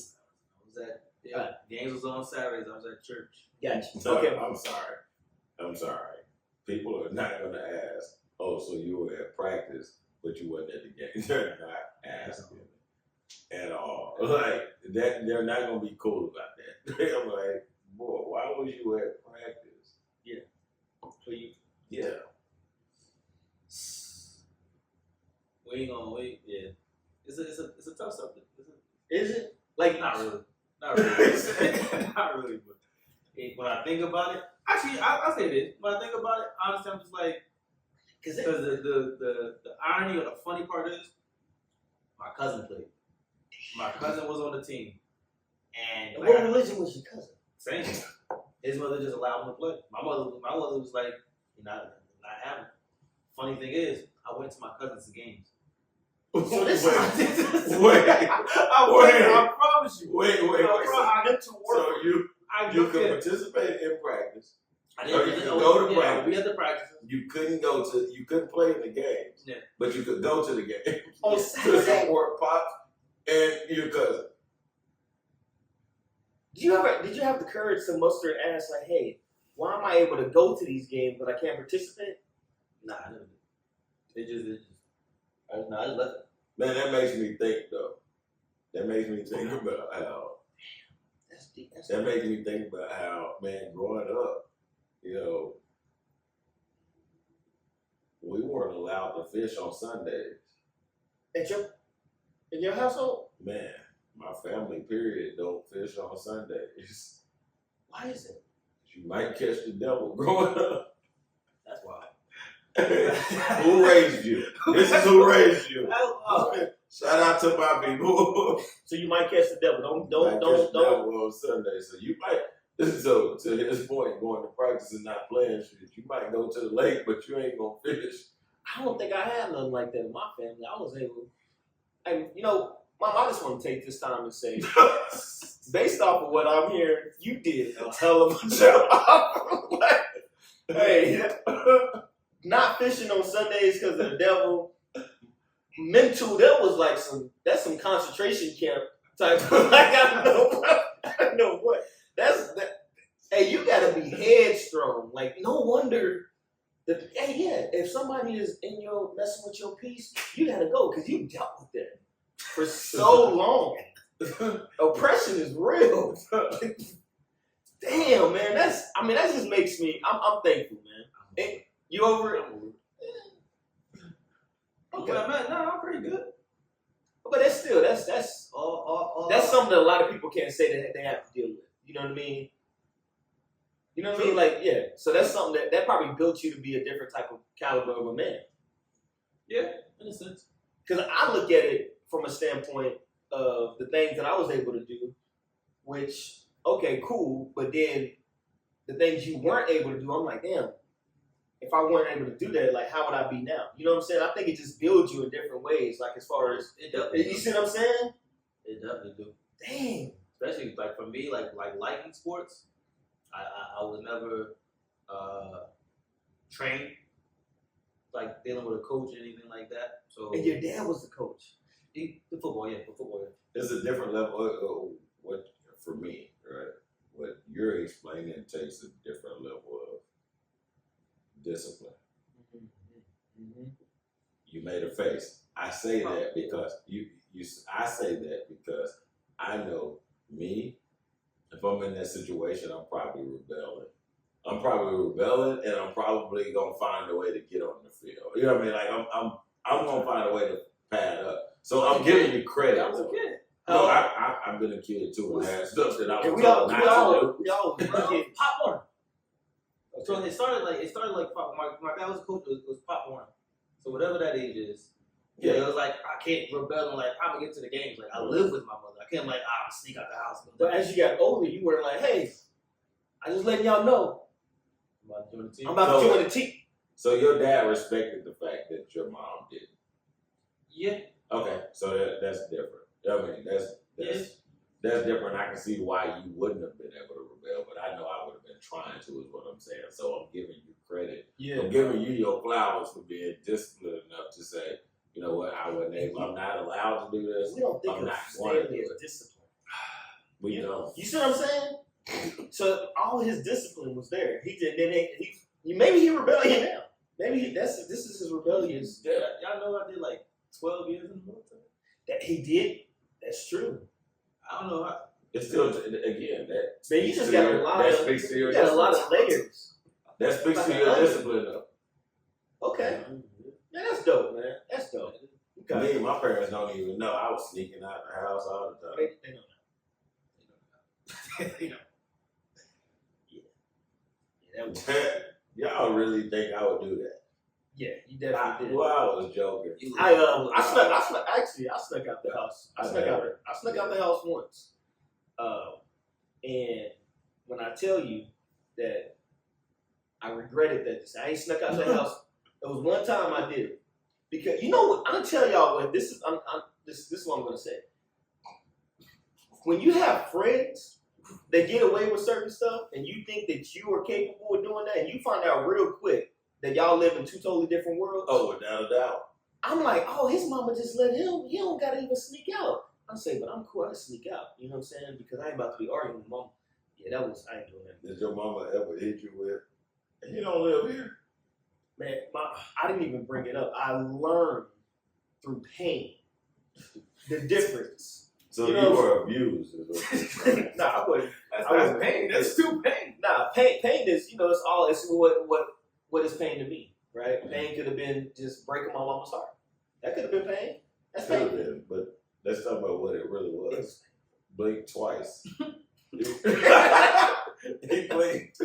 was at, games was on Saturdays, I was at church. Gotcha. No, Okay. I'm sorry. People are not going to ask, oh, so you were at practice, but you wasn't at the game. They're not asking at all. Like, they're not going to be cool about that. I'm like, boy, why was you at practice? Yeah. Yeah. We ain't gonna wait. Yeah, it's a tough subject. Is it? Like, not really. Not really. But when I think about it, actually, I say this. When I think about it, honestly, I'm just like, because the irony or the funny part is, my cousin played. My cousin was on the team, and what religion was your cousin? Same. His mother just allowed him to play. My mother was like, you're not having. Funny thing is, I went to my cousin's games. So this wait, I promise you. Wait. I get to work. So you could participate in practice. I didn't go to practice. We had the practice. You couldn't play in the games. Yeah. But you could go to the games. On Saturday. To support Pop and your cousin. Did you have the courage to muster and ask, like, hey, why am I able to go to these games but I can't participate? Nah, I didn't. I just left it. Man, that makes me think though. That makes me think about how. That's deep. That makes me think about how, man, growing up, we weren't allowed to fish on Sundays. In your household? Man, my family period don't fish on Sundays. Why is it? You might catch the devil growing up. That's why. Who raised you? This is who raised you. Oh. Shout out to my people. So you might catch the devil. Don't. Catch the devil on Sunday. So you might. So to his point, going to practice and not playing shit, you might go to the lake, but you ain't gonna fish I don't think I had nothing like that in my family. I was able, and you know, Mom, I just want to take this time and say, based off of what I'm hearing, you did a hell of a job. Hey, not fishing on Sundays because of the devil. Mental, that's some concentration camp type. I don't know what. Hey, you gotta be headstrong. Like, no wonder. If somebody is messing with your peace, you gotta go because you dealt with that for so long. Oppression is real. Damn, man. That just makes me. I'm thankful, man. You over it? Okay, man. No, I'm pretty good. But that's all that's something that a lot of people can't say that they have to deal with. You know what I mean? You know what I mean? Like, yeah. So that's something that probably built you to be a different type of caliber of a man. Yeah, in a sense. Because I look at it from a standpoint of the things that I was able to do, which, okay, cool, but then the things you weren't able to do, I'm like, damn, if I weren't able to do that, like, how would I be now? You know what I'm saying? I think it just builds you in different ways, like, as far as, you see what I'm saying? It definitely do. Dang. Especially, like, for me, like liking sports, I was never trained, like, dealing with a coach or anything like that. So. And your dad was the coach. The football, yeah. It's a different level of what, for me, right? What you're explaining takes a different level of discipline. Mm-hmm. You made a face. I say that because I say that because I know me. If I'm in that situation, I'm probably rebelling. And I'm probably gonna find a way to get on the field. You know what I mean? Like I'm gonna find a way to pad up. So I'm giving you credit. I was a kid. No, I've been a kid too, and had stuff that I was We all Pop Warner. So it started like Pop. My dad was a coach. It was Pop Warner. So whatever that age is, yeah, it was like I can't rebel and like I'm gonna get to the games. Like I live with my mother. I can't like sneak out the house. But as you got older, you were like, hey, I just letting y'all know. I'm about to join the team. So your dad respected the fact that your mom didn't. Yeah. Okay, so that's different. I mean, that's different. I can see why you wouldn't have been able to rebel, but I know I would have been trying to, is what I'm saying. So I'm giving you credit. Yeah. I'm giving you your flowers for being disciplined enough to say, you know what, I'm not allowed to do this. We don't think I'm of not going to do family as it. discipline. We don't. You see what I'm saying? So all his discipline was there. Maybe he rebellion now. Maybe this is his rebellious. Y'all know I did like 12 years in the military. That he did. That's true. I don't know. It's still, again, that. Man, you just got a lot of. Speaks to your you got a lot of layers. That speaks to your discipline, though. Okay. Yeah, that's dope, man. That's dope. Me and my parents don't even know. I was sneaking out the house all the time. They don't know. They know. Yeah. That was. Y'all really think I would do that? Yeah, you definitely did. Well, I was joking. I snuck out the house. I snuck out the house once. And when I tell you that I regretted that, I ain't snuck out the house. There was one time I did it. Because you know what? I'm gonna tell y'all what this is. This is what I'm gonna say. When you have friends that get away with certain stuff, and you think that you are capable of doing that, and you find out real quick that y'all live in two totally different worlds. Oh, without a doubt. I'm like, oh, his mama just let him. He don't gotta even sneak out. I'm saying, but I'm cool. I can sneak out. You know what I'm saying? Because I ain't about to be arguing with mama. Yeah, I ain't doing that. Did your mama ever hit you with, "You don't live here"? Man, I didn't even bring it up. I learned through pain the difference. So you were abused. Nah, I wasn't. That's pain. That's too pain. Nah, pain is, it's what is pain to me, right? Pain could have been just breaking my mama's heart. That could have been pain. That's Could pain. have been, but let's talk about what it really was. Blink twice. He blinked.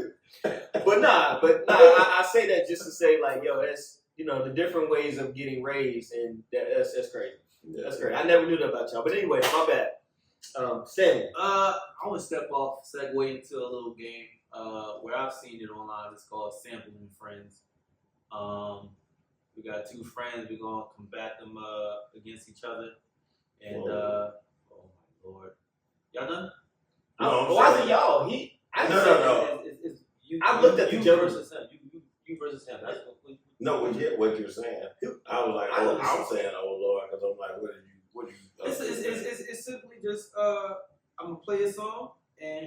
But I say that just to say, like, yo, that's, the different ways of getting raised, and that's crazy. Yeah. That's great. I never knew that about y'all. But anyway, my bad. Stanley. I want to segue into a little game where I've seen it online. It's called Sampling Friends. We got two friends. We're gonna combat them against each other. And oh my lord, y'all done? Why is it y'all? No. You, I looked at the you joke. versus him. You versus him. That's No, we get what you're saying. I was like, oh, I'm saying, oh Lord, because I'm like, what are you? It's simply just I'm gonna play a song and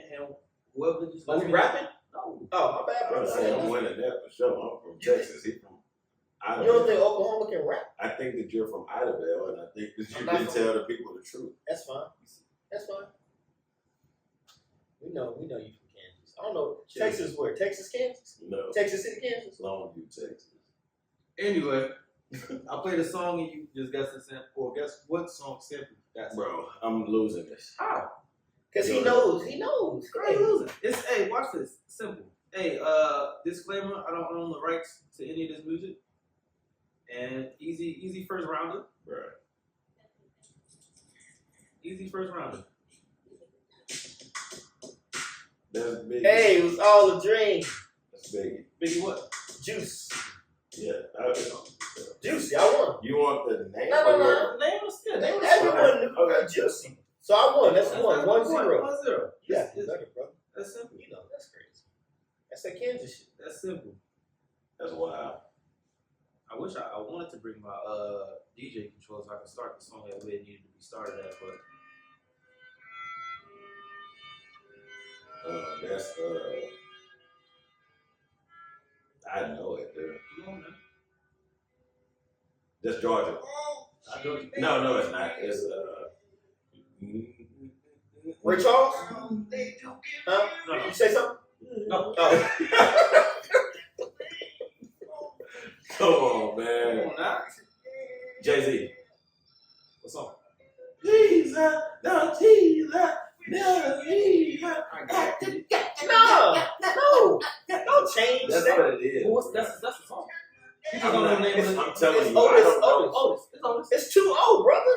whoever just. Are we rapping? No. Oh, my bad, I'm bro. saying I'm winning that for sure. I'm from Texas. He from Idaville. You don't think Oklahoma can rap? I think that you're from Idaville, and I think that you I'm not can from- tell the people the truth. That's fine. That's fine. We know you from Kansas. I don't know. Texas where? Texas, Kansas? No, Texas City, Kansas? Longview, Texas. Anyway, I played a song and you just guessed the sample. Or guess what song sample? That's Bro, I'm losing this. how. Because he knows. He knows. Hey, losing. It's hey, watch this. Simple. Hey, disclaimer: I don't own the rights to any of this music. And easy first rounder. Bro. Easy first rounder. That's big. Hey, it was all a dream. That's big. Biggie, what? Juice. Yeah. Juicy, I won. You want the name? No. Name was good. Name was Everyone knew Okay. Juicy. So I won. That's That's one. 1-0. 1-0. Yeah, It's- better, brother. That's simple. You know, that's crazy. That's that Kansas shit. That's simple. That's wild. I wish I wanted to bring my DJ controller so I could start the song that way it needed to be started at, but That's I know it, dude. come on, man. That's Georgia. I know you. No, it's not. It's Ray Charles? Huh? No. You say something? No. Oh. Come on, Come man. on now. Jay-Z. What song? Jesus, no Jesus, no Jesus. I got it. No. Don't change That's that. what it is. Well, that's the song. You just don't know the name of it. I'm telling It's you, I Otis, don't know. Otis. It's Otis. It's 2-0, brother.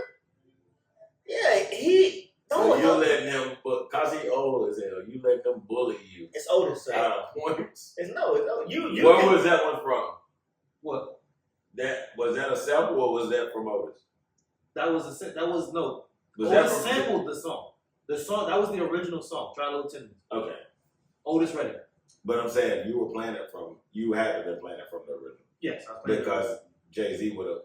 Yeah, he So don't you know. letting him, cause he old as hell, you let them bully you It's Otis, sir. out of points. It's no. You. Where was that one from? What? Was that a sample or was that from Otis? That was no. Was that Otis from sampled the song. The song that was the original song. Try Little Tenderness. Okay, Otis Redding. but I'm saying you were playing it from. You had to been playing it from the original Yes, I was playing it. because Jay-Z would have.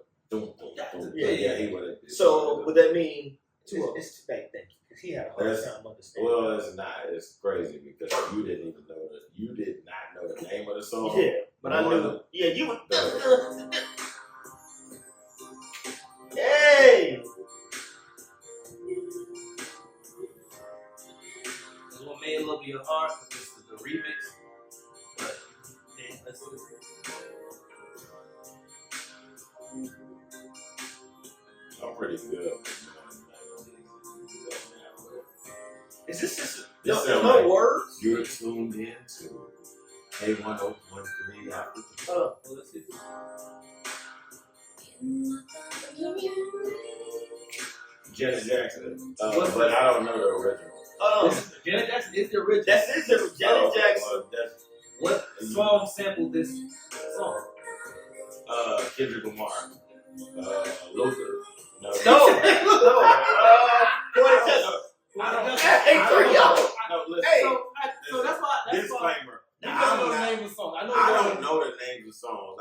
Yeah. He would have. So would that mean 2-0. it's thank you. Because he had a hard That's- time understanding. Well, it's not. It's crazy because you didn't even know that. You did not know the name of the song. Yeah, but I No knew. other- Yeah, you. Hey. This one made a little bit of heart. This is the remix. But yeah, let's do it. I'm pretty good. Is this just This no, sound no like- words? You're tuned into A1013 after the Hold Well, let's see. Janet Jackson. What's But I don't know the original. on. Janet Jackson is the original. That's it. Janet Jackson. Well, that's What song sampled this song? Kendrick Lamar. Luther. No. No. Boy, Hey, 3-0. No, listen. Hey. So that's why. Disclaimer. You don't know the name of the song. I know. I you don't know the names of songs.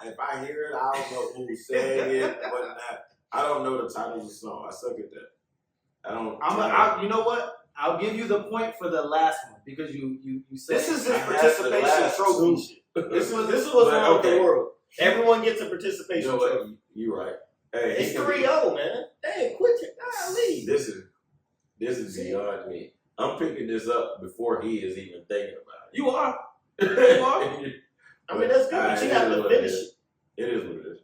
If I hear it, I don't know who sang it, whatnot. I don't know the titles of songs. I suck at that. I don't. You know what? I'll give you the point for the last one because you said This is I his have the participation last trophy two. shit. This was what's wrong with Okay. the world. Everyone gets a You participation know trophy. what? You're right. Hey, It's 3-0, man. Hey, quit it. Golly. This is beyond me. I'm picking this up before he is even thinking about it. you are. You are? I mean, that's good, but you have to finish it. It is what it is.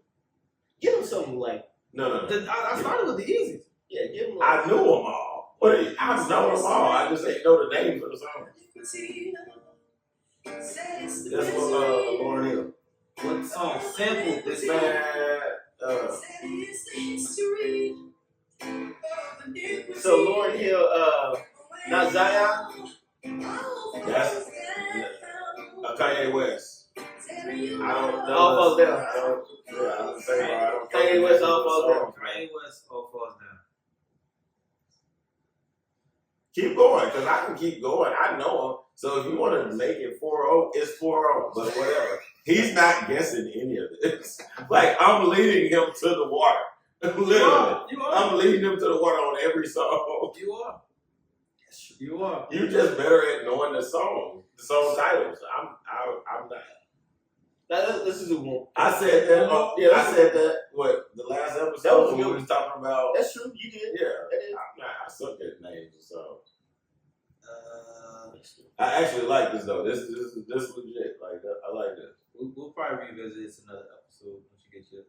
Give him something like, No. I started with the easiest. yeah, give him like. I knew them all. But I know them all. I just ain't know the names of the songs. That's what Lauren Hill. What song sampled this song? Man, So Lauren Hill, not Zion. that's Kanye West. I don't know. Almost there. say, bro, I don't Kanye care. West all falls down. Kanye West all falls down. Keep going, because I can keep going. I know him. So if you want to make it 4-0, it's 4-0. But whatever. He's not guessing any of this. Like, I'm leading him to the water. Literally. You are. I'm leading him to the water on every song. You are. You are. You just better at knowing the song titles. I'm not. This is a one. I said that. Yeah, I said that. What, the last episode That was when we good. was talking about? That's true. You did. Yeah. That is. I'm not. I suck at names and songs. That's true. I actually like this though. This legit. Like I like this. We'll probably revisit this another episode once you get your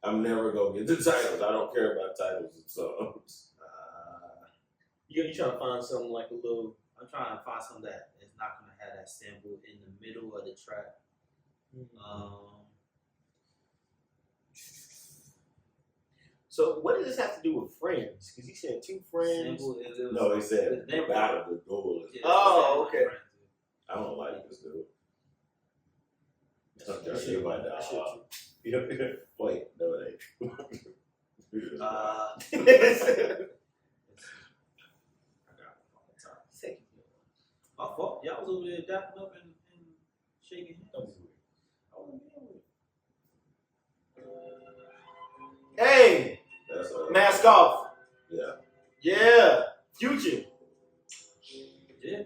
I'm never gonna get the titles. I don't care about titles of songs. You trying to find something like a little. I'm trying to find something that is not gonna have that sample in the middle of the track. So what does this have to do with friends? Because he said two friends. No, he said the battle of the duel. Oh, okay. I don't like this dude. That Just shit- you my that dog. shit Wait, no, it ain't. true. My fault. Y'all was over there dapping up and shaking hands. I wasn't there with it. Hey, That's mask off. Yeah, Yeah, Future. Yeah.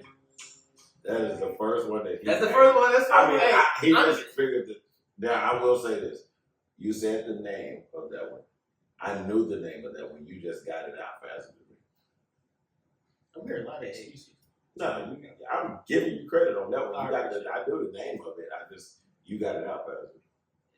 that is the first one that he. That's the first one. That's I mean, Hey, he I'm- just figured that. Now I will say this: you said the name of that one. I knew the name of that one. You just got it out faster than me. I'm hearing a lot of excuses. No, I'm giving you credit on that one. All You got right. I knew the name of it. You got it out faster.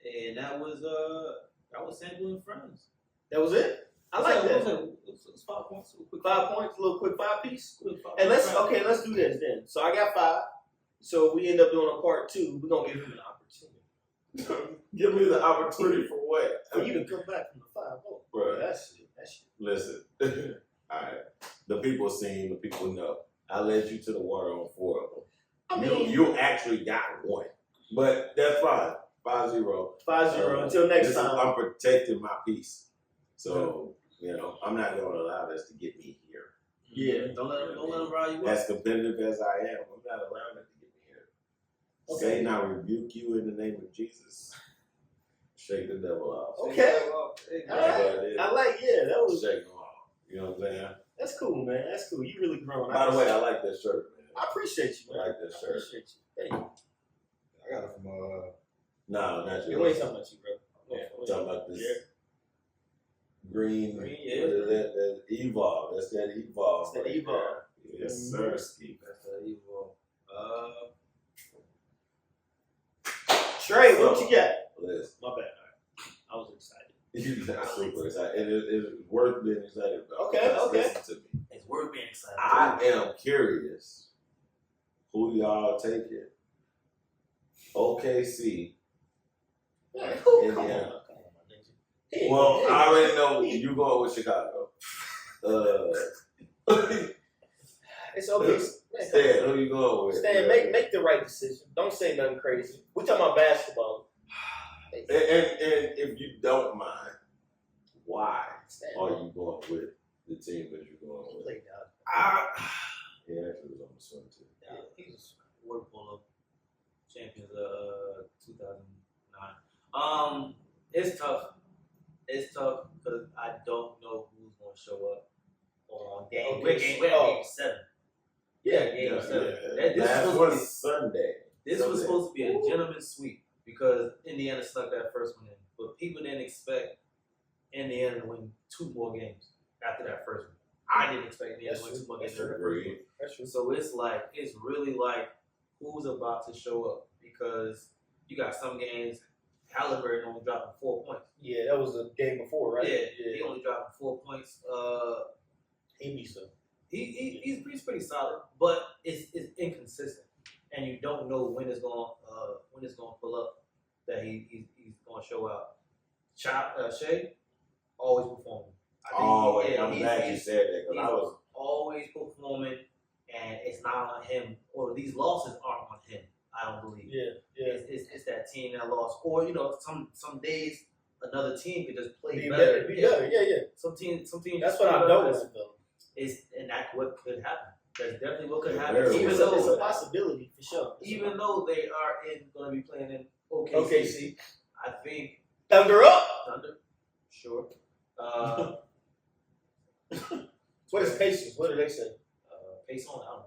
And that was sampling friends. That was it. I like that. It was 5 points. Quick 5 points, a little quick 5 piece. Quick 5 And points. let's do this then. So I got 5. So we end up doing a part 2. We're gonna give him an opportunity. Give me the opportunity for what? For you to come back from the 5-0. Bro, That's it. listen. All right. The people seen, the people know. I led you to the water on 4 of them. I mean, You actually got one. But that's fine. 5-0. 5-0 until next time. I'm protecting my peace. So, I'm not going to allow this to get me here. Yeah. Don't let them rile you up. As competitive as I am, I'm not allowing it to get me here. Okay. Satan, I rebuke you in the name of Jesus. Shake the devil off. Okay. That's All right. what I did. I like, that was, Shake him off. You know what I'm saying? that's cool, man. That's cool. You really grown. By the way, I like that shirt, man. I appreciate you, I man. like that I shirt. appreciate you. Thank you. I got it from No, not We ain't you. talking about you, bro. Yeah, I'm talking about this Green, green, yeah. what is that Evolve. That's that Evolve. That's that right Evolve. there. Yes, sir, Steve. That's the evil. Trey, what you got? Listen, My bad. I was excited. you got super excited. It's worth being excited about. Okay, Just okay. Listen to me. It's worth being excited. I am curious who y'all taking. OKC. Man, who? Come on, Indiana. come on, my nigga. Hey, Well, hey. I already know you going with Chicago. It's okay. Man, Stan, who you going with? Stan, make the right decision. Don't say nothing crazy. We talking about basketball. And if you don't mind, why Stan, are you going with the team that you're going with? play dog. He actually was on the swim team. Yeah, he's World Polo champions 2009. It's tough. It's tough because I don't know who's going to show up on game. We're game 7. Yeah, game 7. That This was Sunday. This was supposed to be a gentleman's sweep because Indiana snuck that first one in, but people didn't expect Indiana to win 2 more games after that first one. I didn't expect Indiana to win 2 more games after that first one. That's true. So it's really like who's about to show up because you got some games. Halliburton only dropping 4 points. Yeah, that was the game before, right? Yeah, he only dropping 4 points. He beat some. He's pretty solid, but it's inconsistent, and you don't know when it's going to pull up that he's going to show out. Shea always performing. I'm glad you said that because I was always performing, and it's not on him, or these losses aren't on him. I don't believe. Yeah. It's that team that lost, or some days another team could just play Be better. better. Yeah. Some teams. That's what I don't want, though. And that's what could happen. That's definitely what could happen. Very Even It's though a possibility for sure. even though they are going to be playing in OKC, OKC. I think Thunder up. Thunder. Sure. What is Pacers? What do they say? Pace on. I don't know.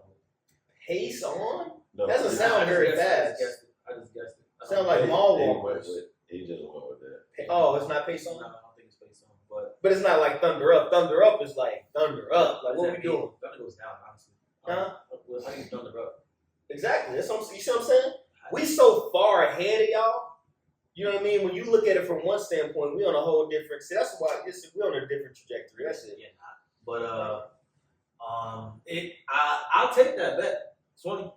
Pace on? No, Doesn't sound very fast. I just guessed it. Sound like mall he walkers. He just went with that. Oh, it's not pace No, on? I don't think it's pace on. But But it's not like thunder up. Thunder up is like thunder up. Like, what does we that doing? mean? Thunder goes down, honestly. Huh? How do you thunder up? Exactly. That's what you see what I'm saying? We so far ahead of y'all. You know what I mean? When you look at it from one standpoint, we on a whole different. See, that's why we're on a different trajectory. That's it. Yeah, but I'll take that bet. 20.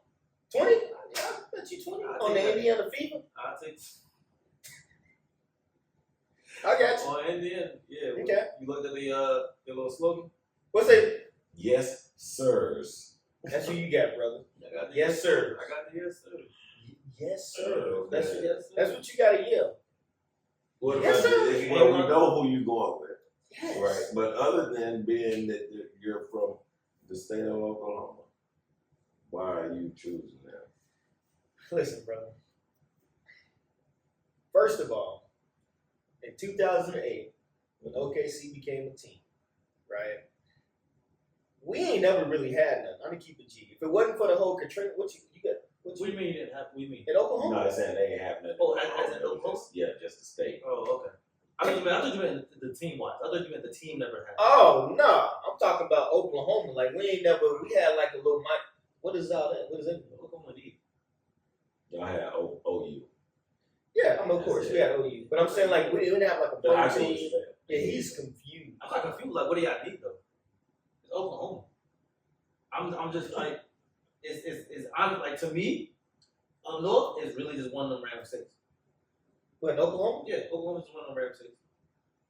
20? Yeah, I bet you 20 I'll on the take that. Indiana Fever. I'll take. I got you. On Indiana, yeah. Okay. You looked at the little slogan. What's it? Yes, sirs. That's who you got, brother. I got the Yes, sir. I got the yes, sir. Yes, sir. Okay. That's Yes, sir. that's what you gotta yell. Well, Yes, sir. well, we know who you're going with, Yes. right? But other than being that you're from the state of Oklahoma, why are you choosing that? Listen, brother. First of all, in 2008, when OKC became a team, right? We ain't never really had nothing. I'm gonna keep it G. If it wasn't for the whole Katrina, what you got? What What do you mean you didn't have? What do you mean? in Oklahoma? No, they're saying they ain't have nothing. Oh, as in Oklahoma? Just the state. Oh, okay. I thought you meant the team wise. I thought you meant the team never had. Oh no, I'm talking about Oklahoma. Like we ain't never. We had like a little mic. What is all that? What is it? Oklahoma D. Y'all had OU. Yeah, I mean, of course we had OU, but I'm saying like we didn't have like a But I pro can team. understand. Yeah, he's confused. I'm not confused. Like, what do y'all need though? It's Oklahoma. I'm just like, it's honest. Like to me, up north is really just one of them random states. But in Oklahoma, Yeah, Oklahoma's just one of them random states.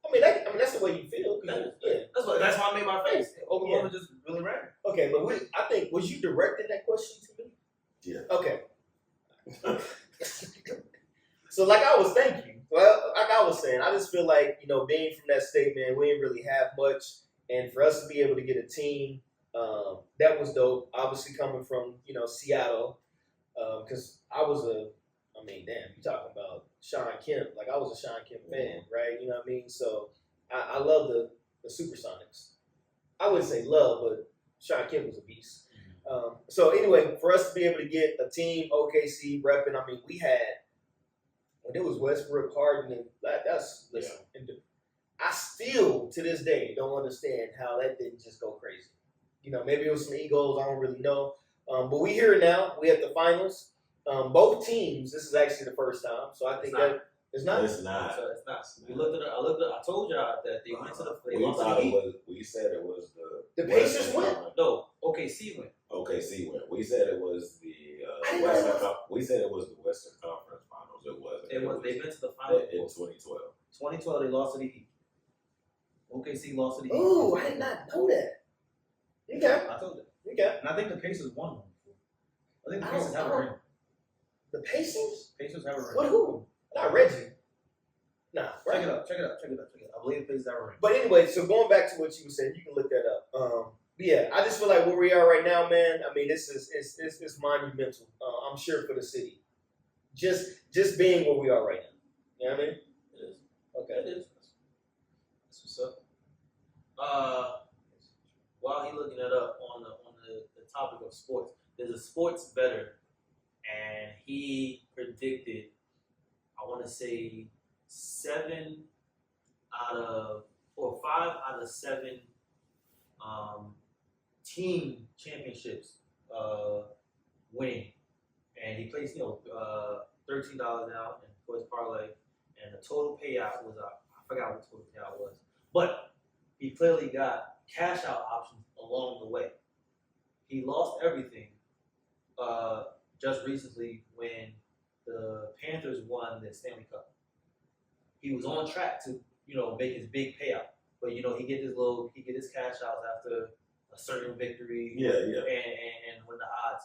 I mean that's the way you feel. 'Cause yeah. That's why I made my face. Oklahoma's just really random. Okay, but I think was you directing that question to me? Yeah. Okay. So like I was thank you. Well, like I was saying, I just feel like, being from that state, man, we didn't really have much. And for us to be able to get a team, that was dope. Obviously coming from, Seattle. Because damn, you talking about Sean Kemp. Like I was a Sean Kemp fan, right? You know what I mean? So I love the Supersonics. I wouldn't say love, but Sean Kemp was a beast. So anyway, for us to be able to get a team, OKC repping, we had, when it was Westbrook, Harden, and listen, and I still, to this day, don't understand how that didn't just go crazy. Maybe it was some egos, I don't really know. But we here now, we at the finals. Both teams, this is actually the first time, so I think it's not. It's not. So it's not. We looked at it. I told y'all that they went to the. They We lost thought to it the was. We said it was the. The Pacers Western went? Conference. No, OKC went. OKC went. We said it was the We said it was the Western Conference Finals. It wasn't. It was. They've been to the final in 2012. 2012. They lost to the Heat. OKC lost to the Heat. Oh, I did not know that. Okay. I told you. Okay. And I think the Pacers won one before. I think the I Pacers don't have a know. ring. The Pacers? Pacers have a ring. What, who? Not Reggie. Nah, Check it out. I believe the Pacers have a ring. But anyway, so going back to what you were saying, you can look that up. Yeah, I just feel like where we are right now, man. This is it's monumental. I'm sure for the city, just being where we are right now. You know what I mean? It is. Okay. It is. That's what's up. While he looking it up on the topic of sports, there's a sports bettor, and he predicted, I want to say 5 out of 7 team championships winning, and he placed $13 out for his parlay, and the total payout was I forgot what the total payout was, but he clearly got cash out options along the way. He lost everything just recently when the Panthers won the Stanley Cup. He was on track to make his big payout, but he get his cash outs after a certain victory. Yeah. And win the odds.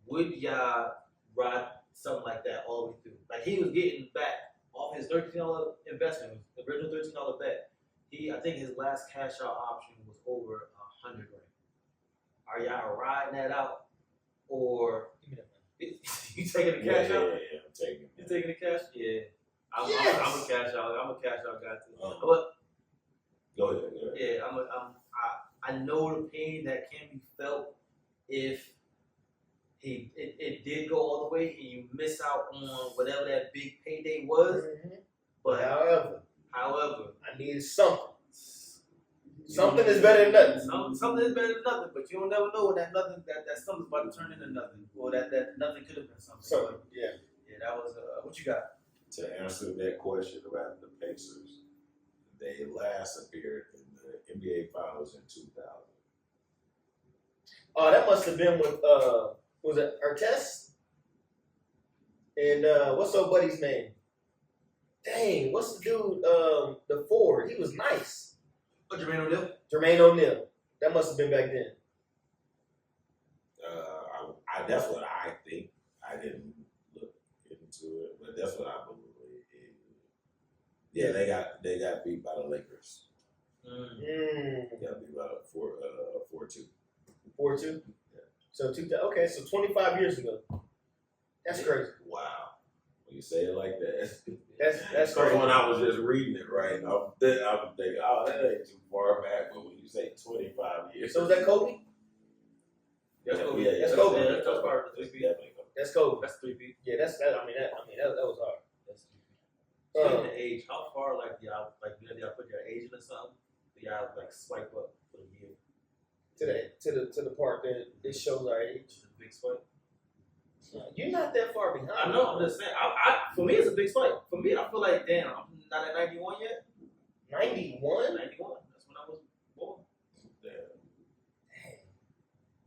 Would y'all ride something like that all the way through? Like he was getting back off his $13 investment, the original $13 bet. I think his last cash out option was over $100 grand. Are y'all riding that out, or you taking the cash out? Yeah, I'm taking. You taking the cash? Yeah. I'm a cash out. I'm a cash out guy too. But go ahead. yeah, I know the pain that can be felt if it did go all the way and you miss out on whatever that big payday was. Mm-hmm. But however, I needed something. Something is better than nothing. Something is better than nothing, but you don't never know when that nothing that something's about to turn into nothing, or that nothing could have been something. So yeah, that was what you got. To answer that question about the Pacers, they last appeared in the NBA Finals in 2000. Oh, that must have been with was it Artest? And what's old buddy's name? Dang, what's the dude? The forward. He was nice. Oh, Jermaine O'Neal. Jermaine O'Neal. That must have been back then. That's what I think. I didn't look into it, but that's what I believe. Yeah, they got beat by the Lakers. They got beat by 4-2. 4-2. Yeah. So okay, so 25 years ago. That's crazy. Wow. When you say it like that, that's crazy. When I was just reading it, right, I'm thinking, oh, that ain't too far back. But when you say 25 years, so is that Kobe? That's Kobe. Yeah, that's Kobe. That's Kobe. That's Kobe. That's 3 feet. Yeah, that was hard. That's 3 feet. Speaking of age, how far y'all put your age in or something? Do y'all swipe up for the year? To the part that it shows our age. It's a big swipe. You're not that far behind. I know. I'm just saying. For me, it's a big swipe. For me, I feel like, damn, I'm not at 91 yet. 91? 91. That's when I was born. Damn.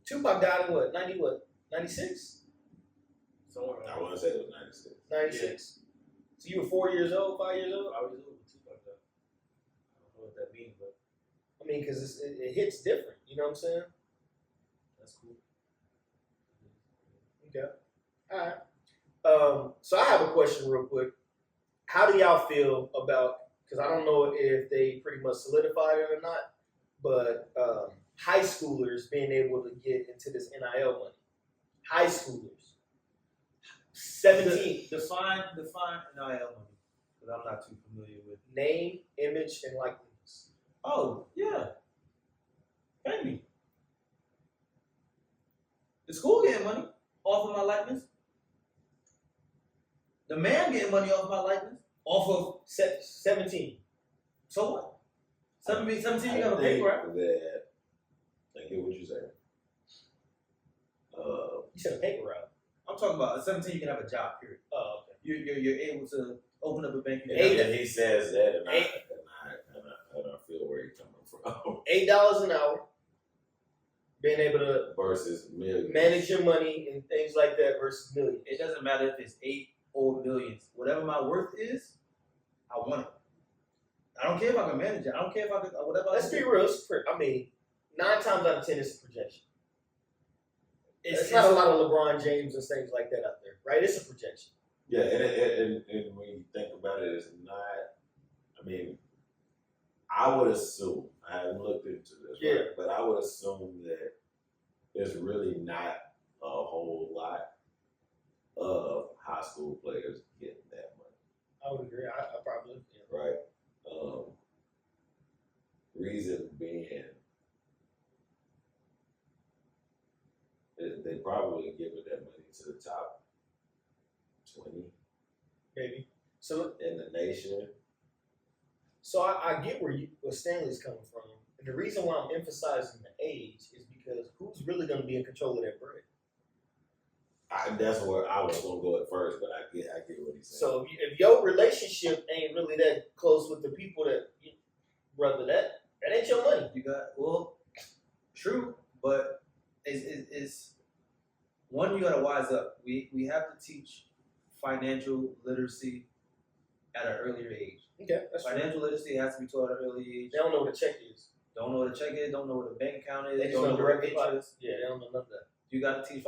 Tupac died in what? 96? Somewhere around. I want to say it was 96. 96. So you were 4 years old, 5 years old? I was old with Tupac though. I don't know what that means, but I mean, because it hits different. You know what I'm saying? that's cool. Okay. All right. So I have a question real quick. How do y'all feel about, because I don't know if they pretty much solidified it or not, but high schoolers being able to get into this NIL money? High schoolers. 17. Define NIL money, because I'm not too familiar with Name, image, and likeness. Oh, yeah. Pay me. The school getting money off of my likeness. The man getting money off my likeness. Off of 17. So what? 17 you gotta pay for it. I get what you're saying. You said a paper route. I'm talking about at 17 you can have a job, period. Oh, okay. You're able to open up a bank account. And he says that, and I feel where he's coming from. $8 an hour. Being able to Versus millions. manage your money and things like that versus millions. It doesn't matter if it's 8 or millions. Whatever my worth is, I want it. I don't care if I can manage it. I don't care if I can whatever. Let's be real. I mean, 9 times out of 10 it's a projection. It's not a lot of LeBron James and things like that out there, right? It's a projection. Yeah, and when you think about it, it's not. I mean, I would assume, I haven't looked into this, Yeah. right? But I would assume that there's really not a whole lot of high school players getting that money. I would agree. I probably, yeah. Right? Reason being, they probably giving that money to the top 20 Maybe. So in the nation. So I get where Stanley's coming from. And the reason why I'm emphasizing the age is because who's really going to be in control of that bread? That's where I was going to go at first, but I get what he's saying. So if your relationship ain't really that close with the people brother, that ain't your money. You got, true, but it's one, you got to wise up. We have to teach financial literacy at an earlier age. Okay, that's Financial literacy has to be taught at an early age. They don't know what a check is. Don't know what a check is. Don't know what a bank account is. They just don't know know direct what interest. Yeah, they don't know none of that. You got to teach